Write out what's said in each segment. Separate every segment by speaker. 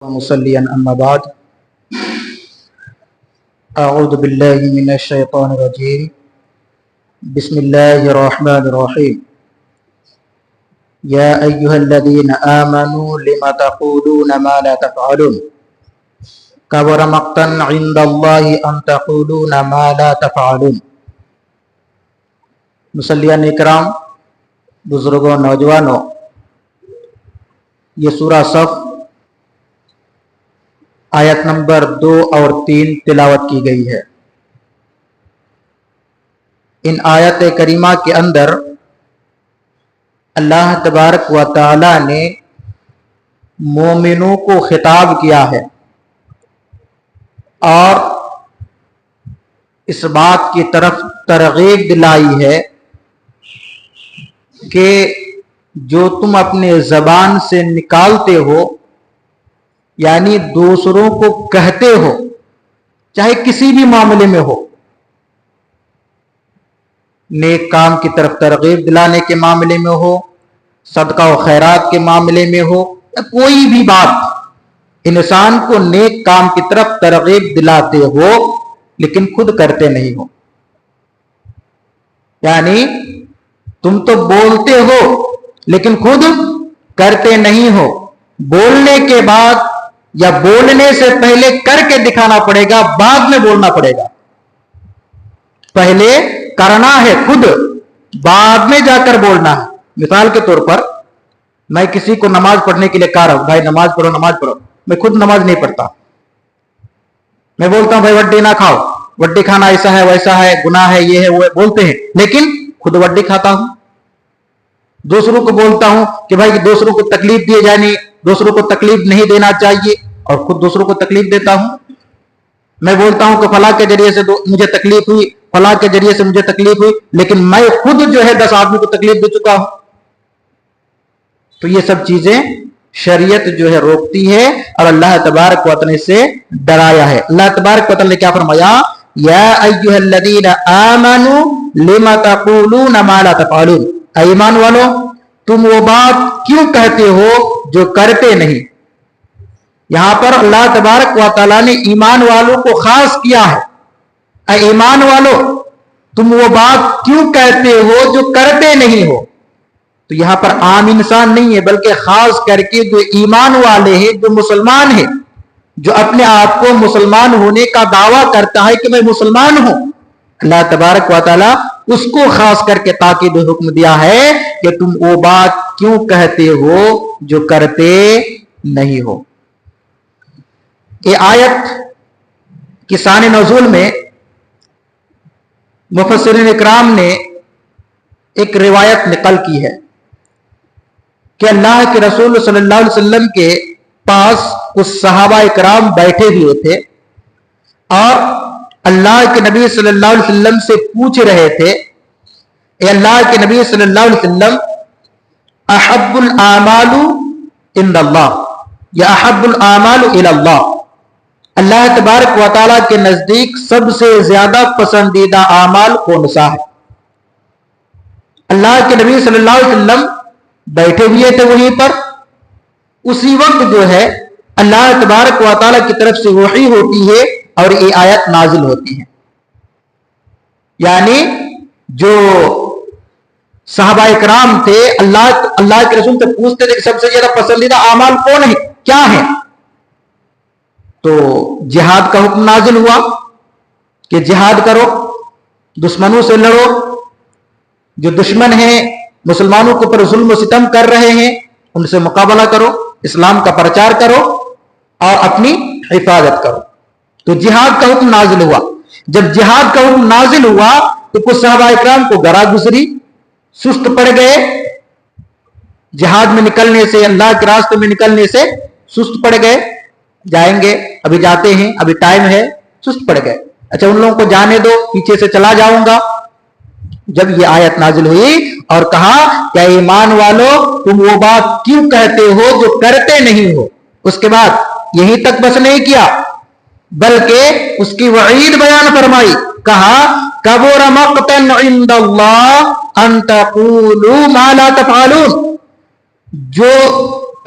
Speaker 1: مصليا أما بعد أعوذ بالله من الشيطان الرجيم بسم الله الرحمن الرحيم يا أيها الذين آمنوا لما تقولون ما لا تفعلون كبر مقتا عند الله أن تقولون ما لا تفعلون. مصلیان اکرام، بزرگوں، نوجوانوں، یہ سورہ صف آیت نمبر 2 اور 3 تلاوت کی گئی ہے. ان آیت کریمہ کے اندر اللہ تبارک و تعالی نے مومنوں کو خطاب کیا ہے اور اس بات کی طرف ترغیب دلائی ہے کہ جو تم اپنے زبان سے نکالتے ہو، یعنی دوسروں کو کہتے ہو، چاہے کسی بھی معاملے میں ہو، نیک کام کی طرف ترغیب دلانے کے معاملے میں ہو، صدقہ و خیرات کے معاملے میں ہو، یا کوئی بھی بات، انسان کو نیک کام کی طرف ترغیب دلاتے ہو لیکن خود کرتے نہیں ہو. یعنی تم تو بولتے ہو لیکن خود کرتے نہیں ہو. بولنے کے بعد یا بولنے سے پہلے کر کے دکھانا پڑے گا، بعد میں بولنا پڑے گا. پہلے کرنا ہے خود، بعد میں جا کر بولنا ہے. مثال کے طور پر میں کسی کو نماز پڑھنے کے لیے کہہ رہا ہوں، بھائی نماز پڑھو نماز پڑھو. میں خود نماز نہیں پڑھتا، میں بولتا ہوں بھائی وڈی نہ کھاؤ، وڈی کھانا ایسا ہے ویسا ہے، گناہ ہے، یہ ہے وہ ہے، بولتے ہیں، لیکن خود وڈی کھاتا ہوں. دوسروں کو بولتا ہوں کہ بھائی دوسروں کو تکلیف دیے جانی، دوسروں کو تکلیف نہیں دینا چاہیے، اور خود دوسروں کو تکلیف دیتا ہوں. میں بولتا ہوں کہ فلاں کے ذریعے سے مجھے تکلیف ہوئی، فلاں کے ذریعے سے مجھے تکلیف ہوئی، لیکن میں خود جو ہے 10 آدمی کو تکلیف دے چکا ہوں. تو یہ سب چیزیں شریعت جو ہے روکتی ہے اور اللہ تبارک و تعالی سے ڈرایا ہے. اللہ تبارک و تعالی نے کیا فرمایا؟ یا ایھا الذین آمنوا لما تقولون ما لا تفعلون. ایمان والو، تم وہ بات کیوں کہتے ہو جو کرتے نہیں. یہاں پر اللہ تبارک و تعالی نے ایمان والوں کو خاص کیا ہے. اے ایمان والو، تم وہ بات کیوں کہتے ہو جو کرتے نہیں ہو. تو یہاں پر عام انسان نہیں ہے، بلکہ خاص کر کے جو ایمان والے ہیں، جو مسلمان ہیں، جو اپنے آپ کو مسلمان ہونے کا دعویٰ کرتا ہے کہ میں مسلمان ہوں، اللہ تبارک و تعالی اس کو خاص کر کے تاکید حکم دیا ہے کہ تم وہ بات کیوں کہتے ہو جو کرتے نہیں ہو. یہ آیت کی شان نزول میں مفسرین اکرام نے ایک روایت نقل کی ہے کہ اللہ کے رسول صلی اللہ علیہ وسلم کے پاس کچھ صحابہ اکرام بیٹھے ہوئے تھے اور اللہ کے نبی صلی اللہ علیہ وسلم سے پوچھ رہے تھے، اے اللہ کے نبی صلی اللہ علیہ وسلم، احب الاعمال عند اللہ یا احب الاعمال الی اللہ، اللہ تبارک و تعالیٰ کے نزدیک سب سے زیادہ پسندیدہ اعمال کون سا ہے؟ اللہ کے نبی صلی اللہ علیہ وسلم بیٹھے ہوئے تھے وہیں پر. اسی وقت جو ہے اللہ تبارک و تعالیٰ کی طرف سے وحی ہوتی ہے اور یہ آیت نازل ہوتی ہے. یعنی جو صحابہ اکرام تھے اللہ کے رسول سے پوچھتے تھے کہ سب سے زیادہ پسندیدہ اعمال کون ہے، کیا ہے؟ تو جہاد کا حکم نازل ہوا کہ جہاد کرو، دشمنوں سے لڑو، جو دشمن ہیں مسلمانوں کے اوپر ظلم و ستم کر رہے ہیں ان سے مقابلہ کرو، اسلام کا پرچار کرو اور اپنی حفاظت کرو. تو جہاد کا حکم نازل ہوا. جب جہاد کا حکم نازل ہوا تو کچھ صحابہ اکرام کو گرا گزری، سست پڑ گئے. جہاد میں نکلنے سے، اللہ کے راستے میں نکلنے سے سست پڑ گئے. جائیں گے، ابھی جاتے ہیں، ابھی ٹائم ہے، سست پڑ گئے. اچھا ان لوگوں کو جانے دو، پیچھے سے چلا جاؤں گا. جب یہ آیت نازل ہوئی اور کہا کہ ایمان والو، تم وہ بات کیوں کہتے ہو جو کرتے نہیں ہو، اس کے بعد یہیں تک بس نہیں کیا بلکہ اس کی وعید بیان فرمائی. کہا کبر مقتا عند اللہ ان تقولوا ما لا تفعلون. جو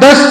Speaker 1: 10